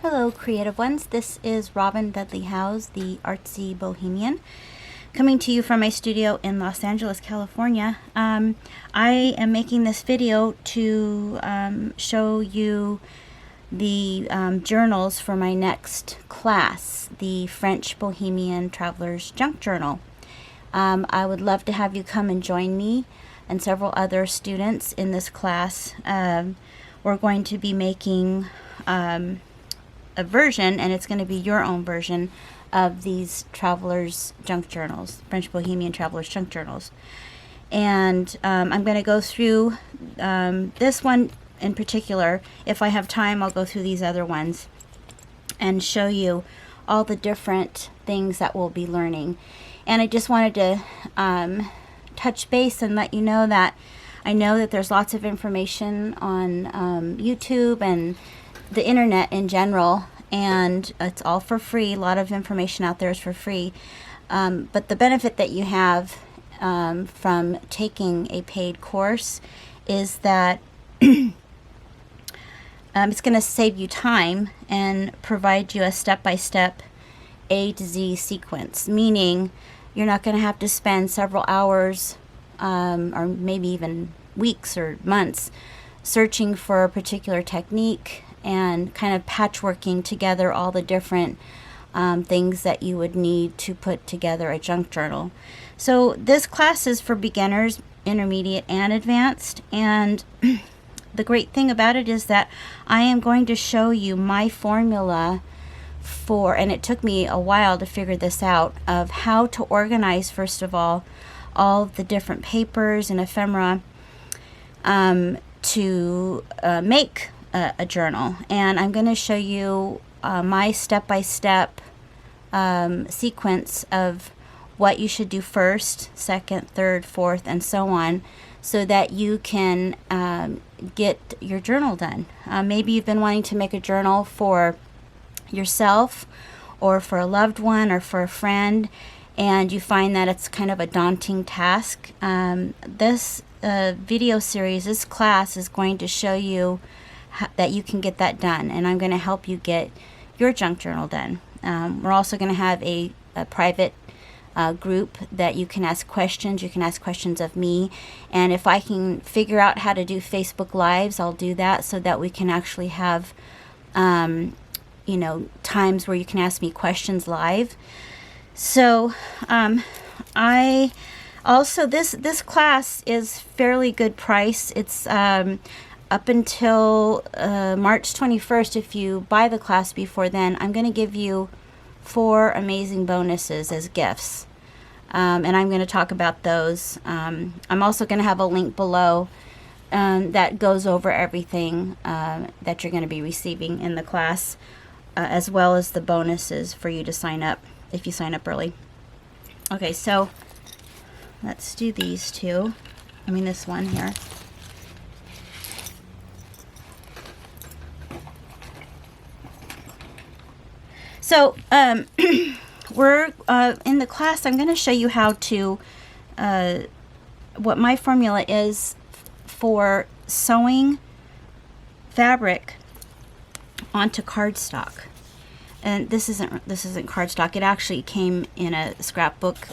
Hello, creative ones. This is Robin Dudley Howes, the artsy bohemian, coming to you from my studio in Los Angeles, California. I am making this video to show you the journals for my next class, the French Bohemian Travelers Junk Journal. I would love to have you come and join me and several other students in this class. We're going to be making a version, and it's going to be your own version of these Travelers Junk Journals, French Bohemian Travelers Junk Journals. And I'm going to go through this one in particular. If I have time, I'll go through these other ones and show you all the different things that we'll be learning. And I just wanted to touch base and let you know that I know that there's lots of information on YouTube and the internet in general, and it's all for free. A lot of information out there is for free. But the benefit that you have from taking a paid course is that it's going to save you time and provide you a step-by-step A to Z sequence, meaning you're not going to have to spend several hours or maybe even weeks or months searching for a particular technique and kind of patchworking together all the different things that you would need to put together a junk journal. So this class is for beginners, intermediate, and advanced, and the great thing about it is that I am going to show you my formula for, and it took me a while to figure this out, of how to organize, first of all the different papers and ephemera to make a journal. And I'm going to show you my step-by-step sequence of what you should do first, second, third, fourth, and so on, so that you can get your journal done. Maybe you've been wanting to make a journal for yourself or for a loved one or for a friend, and you find that it's kind of a daunting task. This video series, this class, is going to show you that you can get that done, and I'm going to help you get your junk journal done. We're also going to have a private group that you can ask questions. You can ask questions of me, and if I can figure out how to do Facebook Lives, I'll do that, so that we can actually have times where you can ask me questions live. So I also, this class is fairly good price. It's up until March 21st. If you buy the class before then, I'm going to give you 4 amazing bonuses as gifts. And I'm going to talk about those. I'm also going to have a link below that goes over everything that you're going to be receiving in the class, as well as the bonuses for you to sign up if you sign up early. Okay, so let's do these two. This one here. So we're in the class. I'm going to show you how to what my formula is for sewing fabric onto cardstock. And this isn't cardstock. It actually came in a scrapbook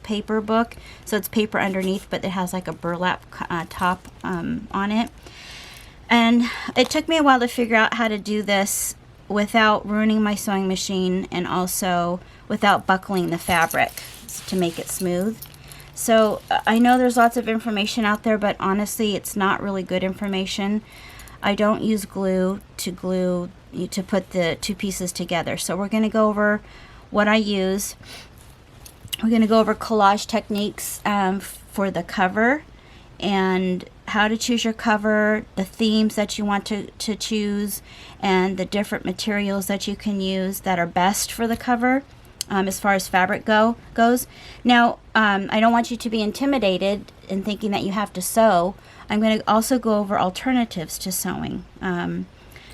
paper book, so it's paper underneath, but it has like a burlap top on it. And it took me a while to figure out how to do this without ruining my sewing machine, and also without buckling the fabric to make it smooth. So I know there's lots of information out there, but honestly, it's not really good information. I don't use glue to put the two pieces together. So we're going to go over what I use. We're going to go over collage techniques for the cover, and how to choose your cover, the themes that you want to choose, and the different materials that you can use that are best for the cover as far as fabric goes. Now, I don't want you to be intimidated in thinking that you have to sew. I'm going to also go over alternatives to sewing.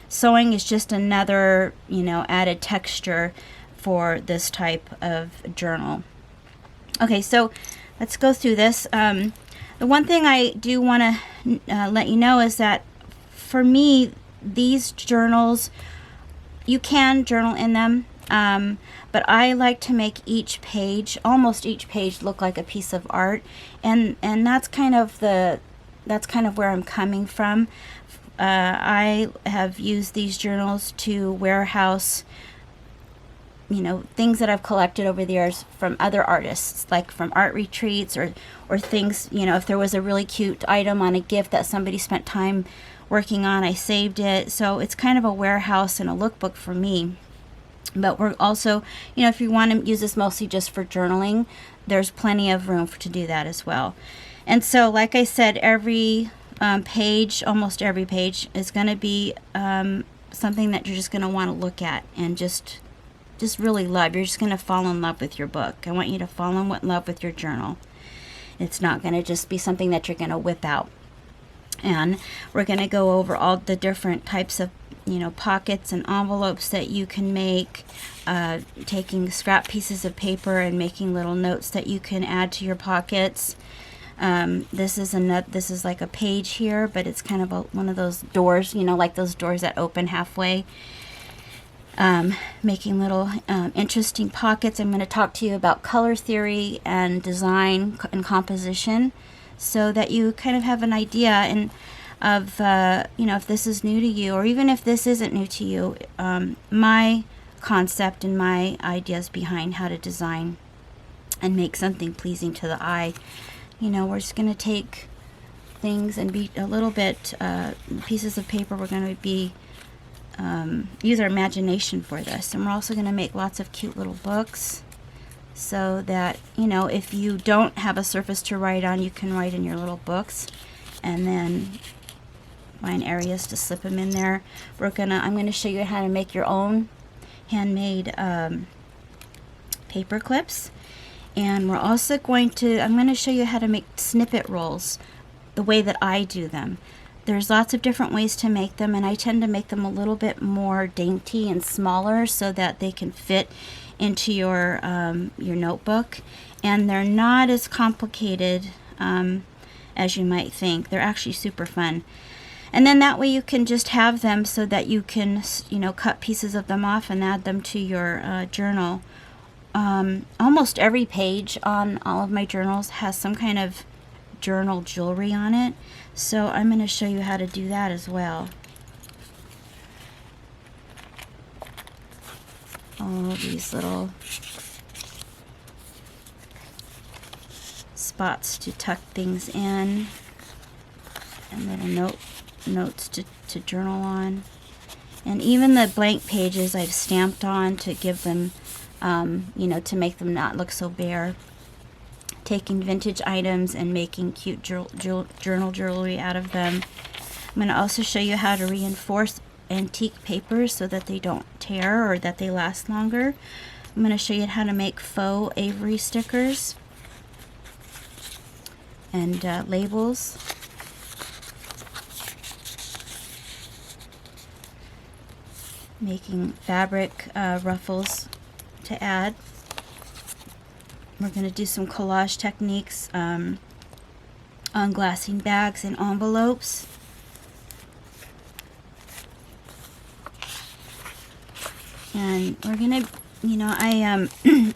Sewing is just another, added texture for this type of journal. Okay, so let's go through this. The one thing I do want to let you know is that for me, these journals you can journal in them, but I like to make each page, almost each page, look like a piece of art, and that's kind of where I'm coming from. I have used these journals to warehouse, you know, things that I've collected over the years from other artists, like from art retreats or things, you know, if there was a really cute item on a gift that somebody spent time working on, I saved it. So it's kind of a warehouse and a lookbook for me. But we're also, you know, if you want to use this mostly just for journaling, there's plenty of room to do that as well. And so, like I said, every page, almost every page, is going to be something that you're just going to want to look at and just really love. You're just going to fall in love with your book. I want you to fall in love with your journal. It's not going to just be something that you're going to whip out. And we're going to go over all the different types of, you know, pockets and envelopes that you can make, taking scrap pieces of paper and making little notes that you can add to your pockets. This is like a page here, but it's kind of one of those doors, you know, like those doors that open halfway. Making little interesting pockets. I'm going to talk to you about color theory and design and composition, so that you kind of have an idea of you know, if this is new to you, or even if this isn't new to you, my concept and my ideas behind how to design and make something pleasing to the eye. You know, we're just going to take things and be a little bit pieces of paper. We're going to be use our imagination for this, and we're also going to make lots of cute little books, so that, you know, if you don't have a surface to write on, you can write in your little books, and then find areas to slip them in there. I'm going to show you how to make your own handmade paper clips, and we're also I'm going to show you how to make snippet rolls the way that I do them. There's lots of different ways to make them, and I tend to make them a little bit more dainty and smaller so that they can fit into your notebook, and they're not as complicated as you might think. They're actually super fun. And then that way you can just have them so that you can, you know, cut pieces of them off and add them to your journal. Almost every page on all of my journals has some kind of journal jewelry on it, so I'm going to show you how to do that as well. All these little spots to tuck things in, and little notes to journal on, and even the blank pages I've stamped on to give them, you know, to make them not look so bare. Taking vintage items and making cute journal jewelry out of them. I'm going to also show you how to reinforce antique papers so that they don't tear or that they last longer. I'm going to show you how to make faux Avery stickers and labels. Making fabric ruffles to add. We're going to do some collage techniques on glassing bags and envelopes. And we're going to, you know, I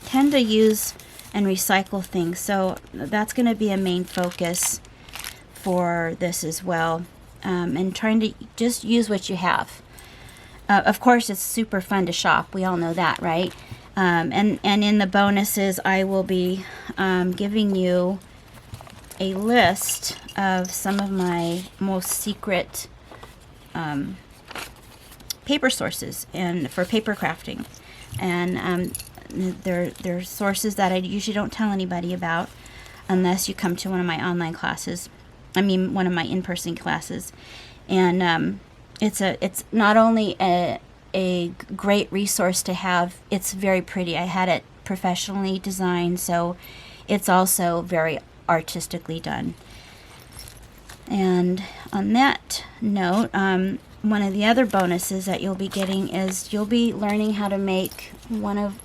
tend to use and recycle things, so that's going to be a main focus for this as well. And trying to just use what you have. Of course, it's super fun to shop. We all know that, right? And in the bonuses, I will be giving you a list of some of my most secret paper sources and for paper crafting. And they're sources that I usually don't tell anybody about unless you come to one of my online classes. I mean, one of my in-person classes. And it's not only a great resource to have, it's very pretty. I had it professionally designed, so it's also very artistically done. And on that note, one of the other bonuses that you'll be getting is you'll be learning how to make one of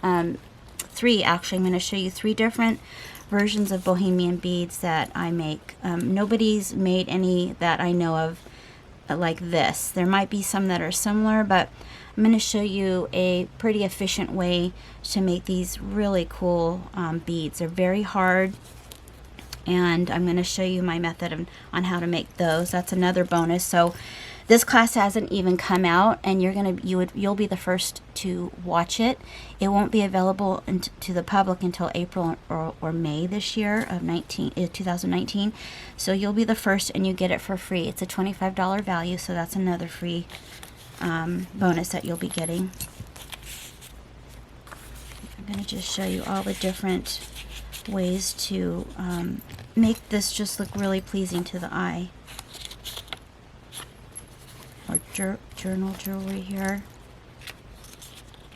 three, actually I'm going to show you 3 different versions of Bohemian beads that I make. Nobody's made any that I know of like this. There might be some that are similar, but I'm going to show you a pretty efficient way to make these really cool beads. They're very hard, and I'm going to show you my method on how to make those. That's another bonus. So this class hasn't even come out, and you'll be the first to watch it. It won't be available to the public until April or May this year of 2019. So you'll be the first, and you get it for free. It's a $25 value, so that's another free bonus that you'll be getting. I'm going to just show you all the different ways to make this just look really pleasing to the eye. Or journal jewelry here,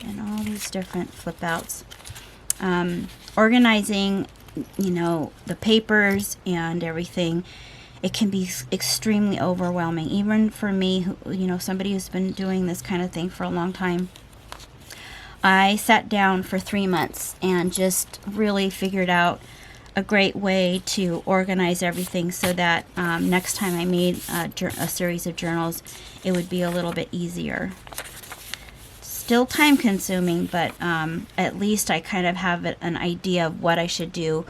and all these different flip outs. Organizing, the papers and everything, it can be extremely overwhelming, even for me, who, somebody who's been doing this kind of thing for a long time. I sat down for 3 months and just really figured out a great way to organize everything so that next time I made a series of journals, it would be a little bit easier. Still time consuming, but at least I kind of have an idea of what I should do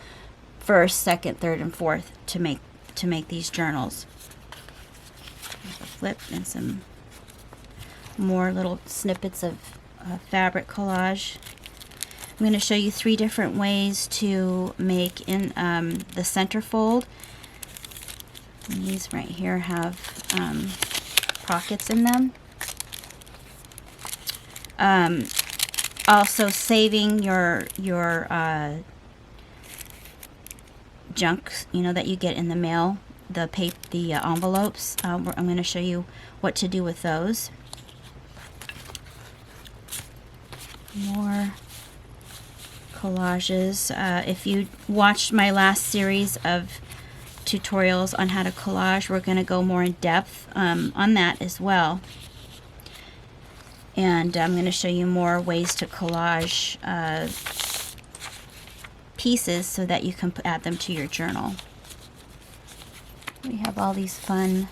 first, second, third, and fourth to make these journals. There's a flip and some more little snippets of fabric collage. I'm going to show you 3 different ways to make in the centerfold. And these right here have pockets in them. Also saving your junk, that you get in the mail, the envelopes. I'm going to show you what to do with those. More collages. If you watched my last series of tutorials on how to collage, we're going to go more in depth on that as well. And I'm going to show you more ways to collage pieces so that you can add them to your journal. We have all these fun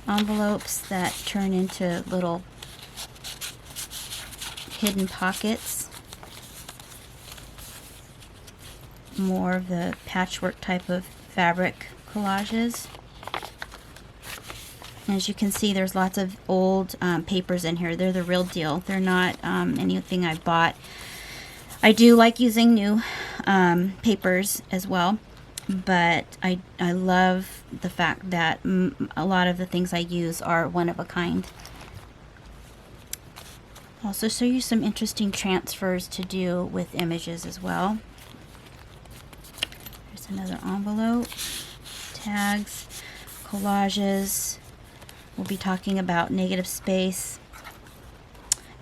envelopes that turn into little hidden pockets. More of the patchwork type of fabric collages. As you can see, there's lots of old papers in here. They're the real deal. They're not anything I bought. I do like using new papers as well, but I love the fact that a lot of the things I use are one of a kind. Also show you some interesting transfers to do with images as well. There's another envelope, tags, collages. We'll be talking about negative space.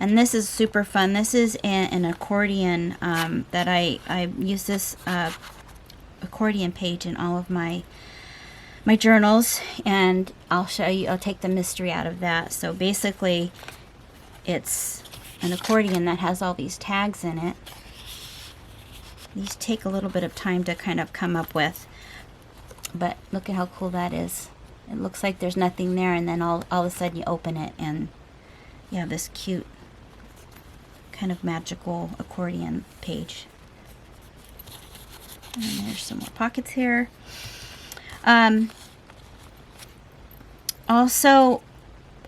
And this is super fun. This is an accordion that I use this accordion page in all of my journals, and I'll show you, I'll take the mystery out of that. So basically it's an accordion that has all these tags in it. These take a little bit of time to kind of come up with, but look at how cool that is. It looks like there's nothing there, and then all of a sudden you open it and you have this cute kind of magical accordion page. And there's some more pockets here. Also,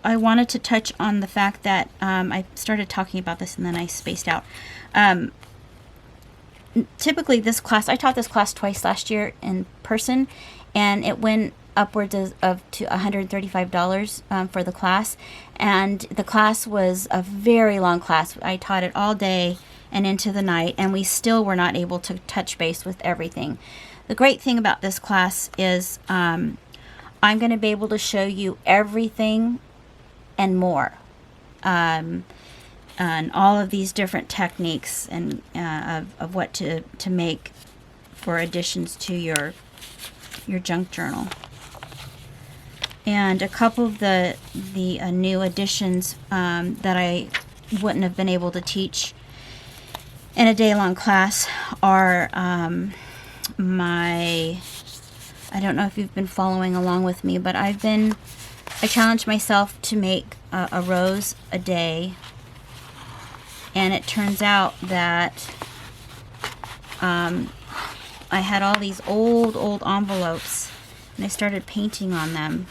I wanted to touch on the fact that I started talking about this and then I spaced out. Typically this class, I taught this class twice last year in person, and it went upwards of to $135 for the class, and the class was a very long class. I taught it all day and into the night, and we still were not able to touch base with everything. The great thing about this class is I'm going to be able to show you everything and more, and all of these different techniques and of what to make for additions to your junk journal. And a couple of the new additions that I wouldn't have been able to teach in a day-long class are I don't know if you've been following along with me, but I've been I challenged myself to make a rose a day, and it turns out that I had all these old envelopes, and I started painting on them.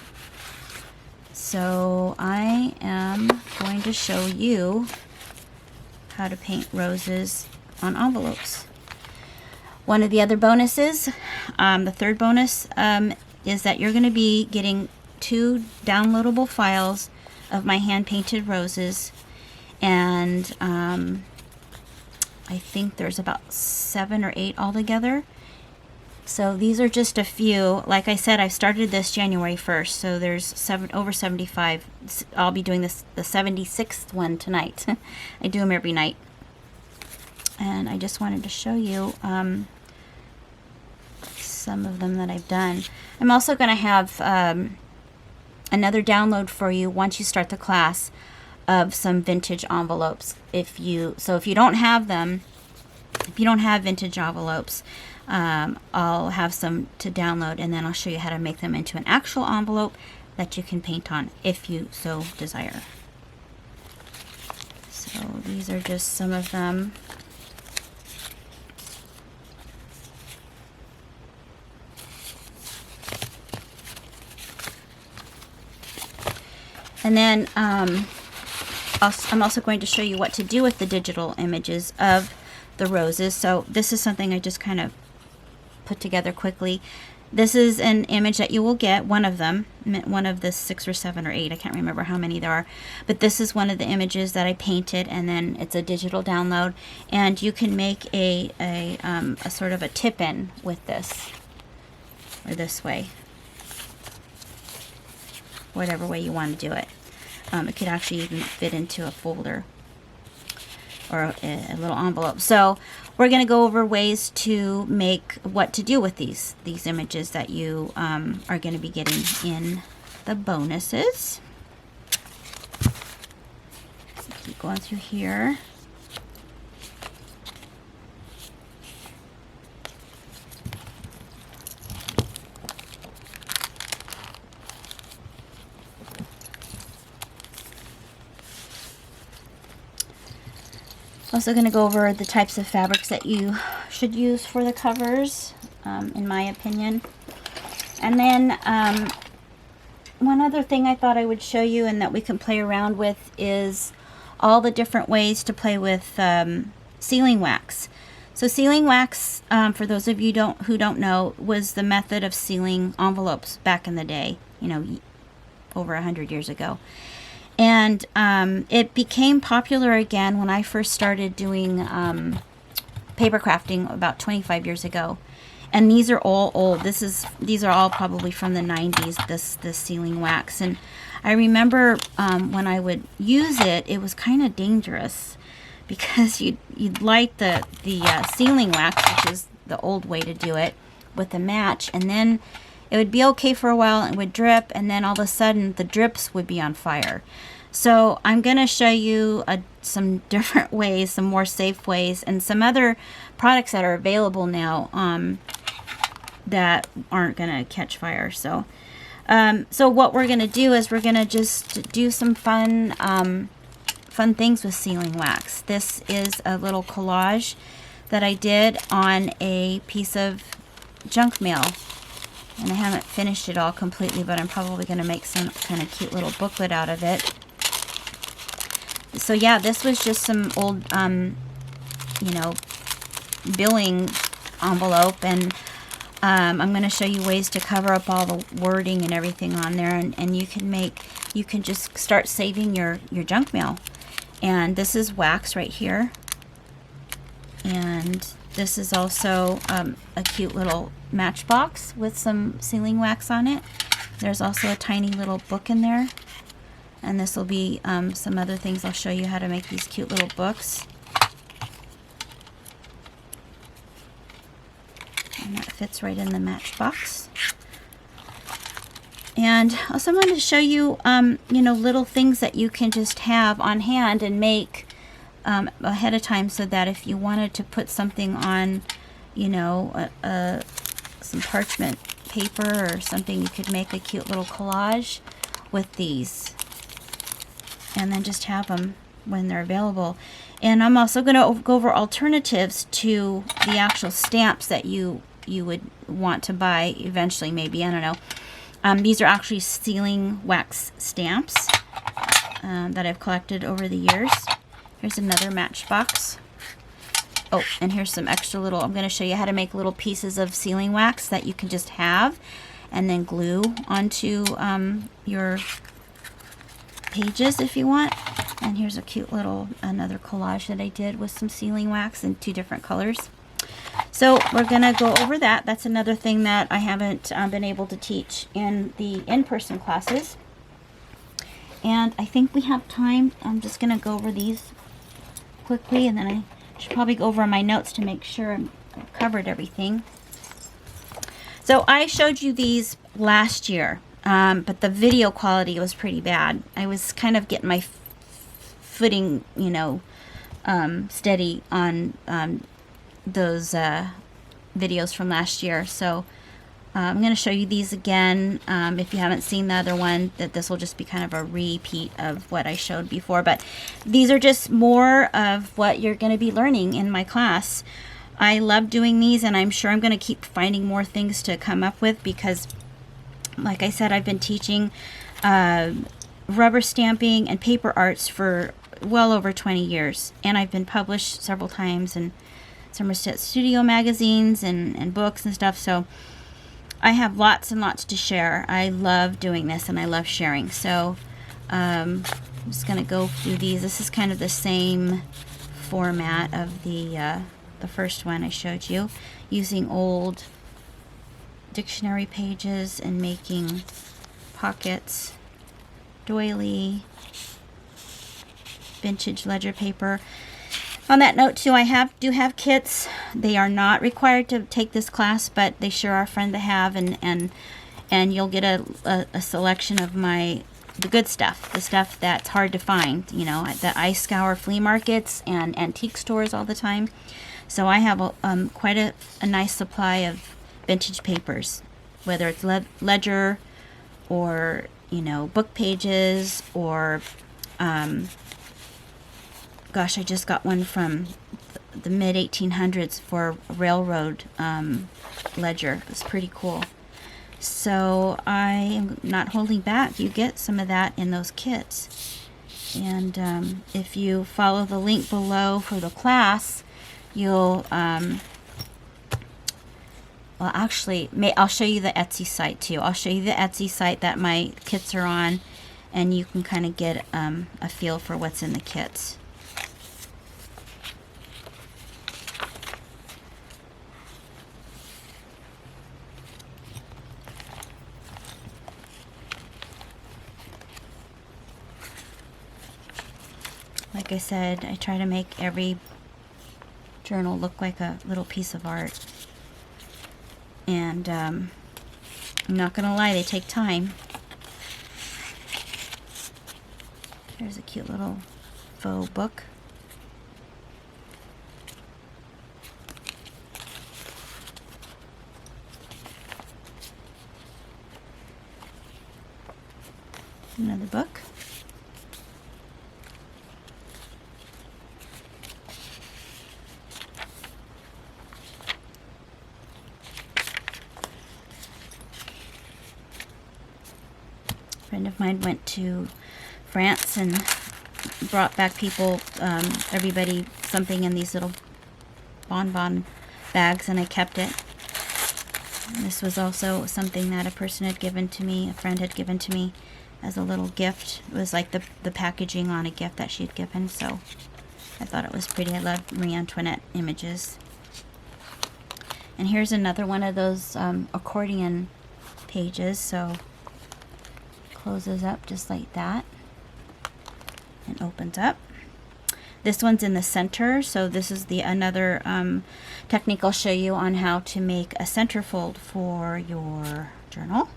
So I am going to show you how to paint roses on envelopes. One of the other bonuses, the third bonus, is that you're going to be getting 2 downloadable files of my hand-painted roses, and I think there's about 7 or 8 altogether. So these are just a few. Like I said, I started this January 1st, so there's over 75. I'll be doing this the 76th one tonight. I do them every night. And I just wanted to show you some of them that I've done. I'm also going to have another download for you once you start the class of some vintage envelopes. If you don't have them, if you don't have vintage envelopes, I'll have some to download, and then I'll show you how to make them into an actual envelope that you can paint on if you so desire. So these are just some of them. And then I'm also going to show you what to do with the digital images of the roses. So this is something I just kind of put together quickly. This is an image that you will get, one of them, one of the 6 or 7 or 8, I can't remember how many there are, but this is one of the images that I painted, and then it's a digital download, and you can make a sort of a tip-in with this, or this way, whatever way you want to do it. It could actually even fit into a folder or a little envelope. So we're going to go over ways to make, what to do with these images that you are going to be getting in the bonuses. So keep going through here. Also going to go over the types of fabrics that you should use for the covers, in my opinion. And then one other thing I thought I would show you and that we can play around with is all the different ways to play with sealing wax. So sealing wax, for those of you who don't know, was the method of sealing envelopes back in the day, you know, over 100 years ago. And it became popular again when I first started doing paper crafting about 25 years ago. And these are all old. These are all probably from the 90s, this sealing wax. And I remember when I would use it, it was kind of dangerous because you'd light the sealing wax, which is the old way to do it, with a match, and then it would be okay for a while and it would drip, and then all of a sudden the drips would be on fire. So I'm going to show you some different ways, some more safe ways, and some other products that are available now that aren't going to catch fire. So what we're going to do is we're going to just do some fun things with sealing wax. This is a little collage that I did on a piece of junk mail. And I haven't finished it all completely, but I'm probably going to make some kind of cute little booklet out of it. So yeah, this was just some old, billing envelope, and I'm going to show you ways to cover up all the wording and everything on there, and you can just start saving your junk mail. And this is wax right here, and this is also a cute little matchbox with some sealing wax on it. There's also a tiny little book in there, and this will be some other things. I'll show you how to make these cute little books. And that fits right in the matchbox. And also I'm going to show you, little things that you can just have on hand and make ahead of time, so that if you wanted to put something on, some parchment paper or something, you could make a cute little collage, with these, and then just have them when they're available. And I'm also going to go over alternatives to the actual stamps that you would want to buy eventually, maybe, I don't know. These are actually sealing wax stamps that I've collected over the years. Here's another matchbox. Oh, and here's some extra little, I'm going to show you how to make little pieces of sealing wax that you can just have and then glue onto your pages if you want. And here's a cute little, another collage that I did with some sealing wax in 2 different colors. So we're going to go over that. That's another thing that I haven't been able to teach in the in-person classes. And I think we have time. I'm just going to go over these quickly, and then I should probably go over my notes to make sure I've covered everything. So I showed you these last year, but the video quality was pretty bad. I was kind of getting my footing, you know, steady on those videos from last year. So I'm going to show you these again. If you haven't seen the other one, that this will just be kind of a repeat of what I showed before. But these are just more of what you're going to be learning in my class. I love doing these, and I'm sure I'm going to keep finding more things to come up with because, like I said, I've been teaching rubber stamping and paper arts for well over 20 years. And I've been published several times in Somerset Studio magazines and books and stuff. So I have lots and lots to share. I love doing this, and I love sharing. So I'm just going to go through these. This is kind of the same format of the first one I showed you, using old dictionary pages and making pockets, doily, vintage ledger paper. On that note too, I do have kits. They are not required to take this class, but they sure are fun to have, and you'll get a selection of the good stuff, the stuff that's hard to find, you know, that I scour flea markets and antique stores all the time. So I have quite a nice supply of vintage papers, whether it's ledger or, you know, book pages or gosh, I just got one from the mid-1800s for a railroad ledger. It was pretty cool. So I am not holding back. You get some of that in those kits. And if you follow the link below for the class, you'll, well, actually, I'll show you the Etsy site too. I'll show you the Etsy site that my kits are on, and you can kind of get a feel for what's in the kits. Like I said, I try to make every journal look like a little piece of art. And I'm not going to lie, they take time. There's a cute little faux book. Another book. A friend of mine went to France and brought back everybody something in these little bonbon bags, and I kept it. And this was also something that a person had given to me, a friend had given to me as a little gift. It was like the packaging on a gift that she had given, so I thought it was pretty. I love Marie Antoinette images. And here's another one of those accordion pages, so closes up just like that and opens up. This one's in the center, so this is another technique I'll show you on how to make a centerfold for your journal.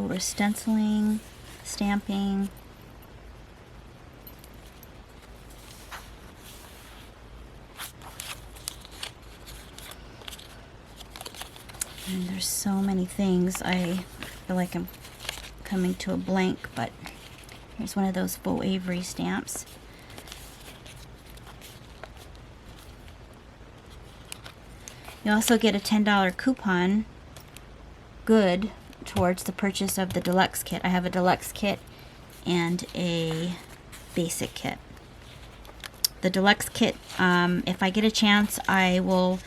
over stenciling, stamping. And there's so many things. I feel like I'm coming to a blank, but here's one of those faux Avery stamps. You also get a $10 coupon good towards the purchase of the deluxe kit. I have a deluxe kit and a basic kit. The deluxe kit, if I get a chance, I will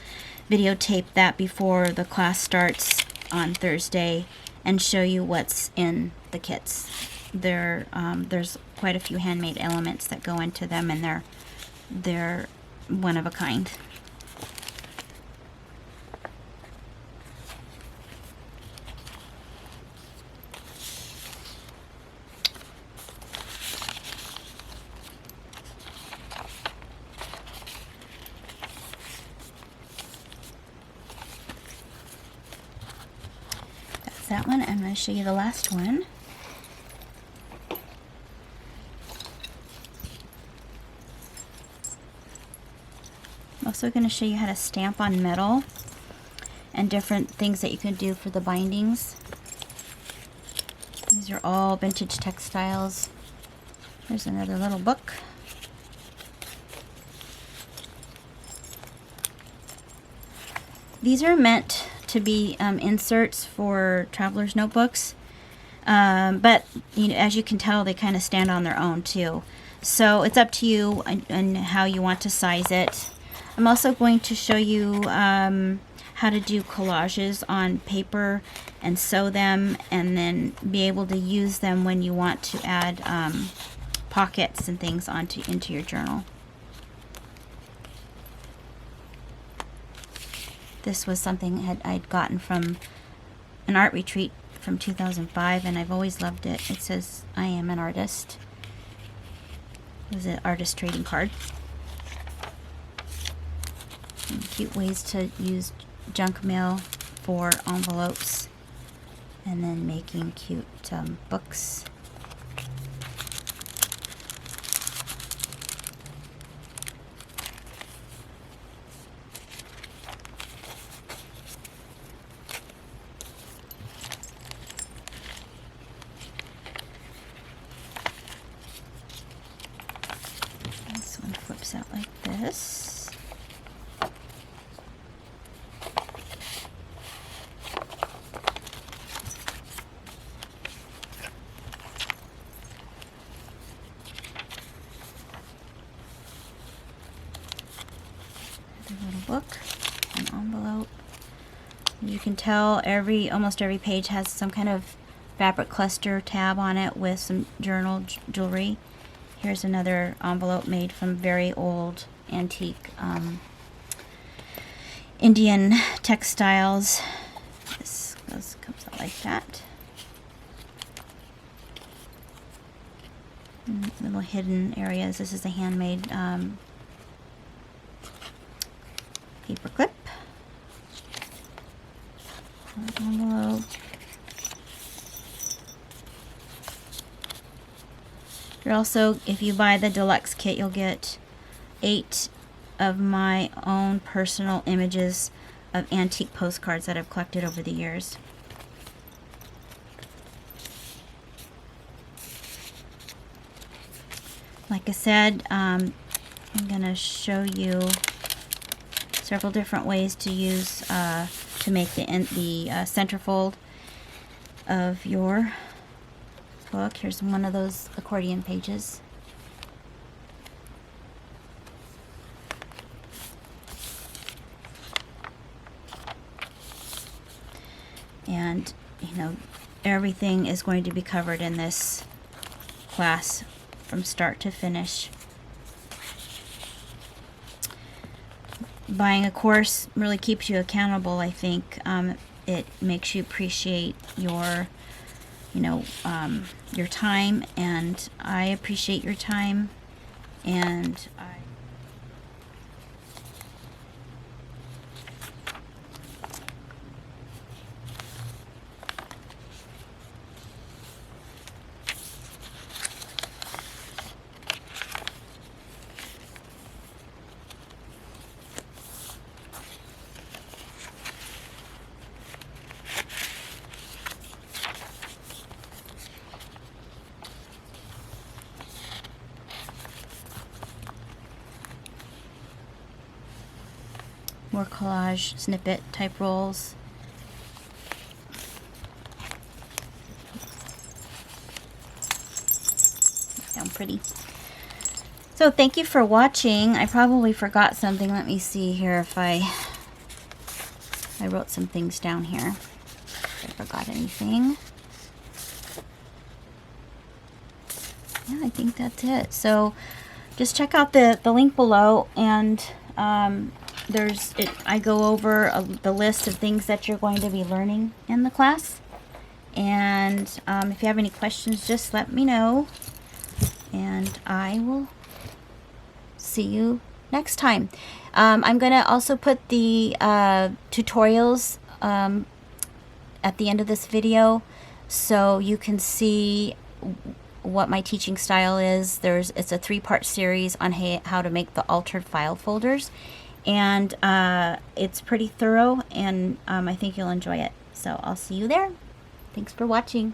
videotape that before the class starts on Thursday and show you what's in the kits. There's quite a few handmade elements that go into them, and they're one of a kind. That one. I'm going to show you the last one. I'm also going to show you how to stamp on metal and different things that you can do for the bindings. These are all vintage textiles. There's another little book. These are meant to be inserts for travelers' notebooks, but as you can tell, they kind of stand on their own too. So it's up to you and how you want to size it. I'm also going to show you how to do collages on paper and sew them, and then be able to use them when you want to add pockets and things into your journal. This was something I'd gotten from an art retreat from 2005, and I've always loved it. It says, "I am an artist." It was an artist trading card. And cute ways to use junk mail for envelopes, and then making cute books. This one flips out like this. Another little book, an envelope. As you can tell, almost every page has some kind of fabric cluster tab on it with some journal jewelry. Here's another envelope made from very old antique Indian textiles. This comes out like that. And little hidden areas. This is a handmade paper clip. Envelope. You're also, if you buy the deluxe kit, you'll get 8 of my own personal images of antique postcards that I've collected over the years. Like I said, I'm going to show you several different ways to use to make the centerfold of your book. Here's one of those accordion pages. And everything is going to be covered in this class from start to finish. Buying a course really keeps you accountable, I think. It makes you appreciate your time, and I appreciate your time, and more collage snippet type rolls. Sound pretty. So thank you for watching. I probably forgot something. Let me see here if I wrote some things down here. If I forgot anything. Yeah, I think that's it. So just check out the link below, and I go over the list of things that you're going to be learning in the class. And if you have any questions, just let me know, and I will see you next time. I'm going to also put the tutorials at the end of this video, so you can see what my teaching style is. It's a 3-part series on how to make the altered file folders, and it's pretty thorough, and I think you'll enjoy it. So I'll see you there. Thanks for watching.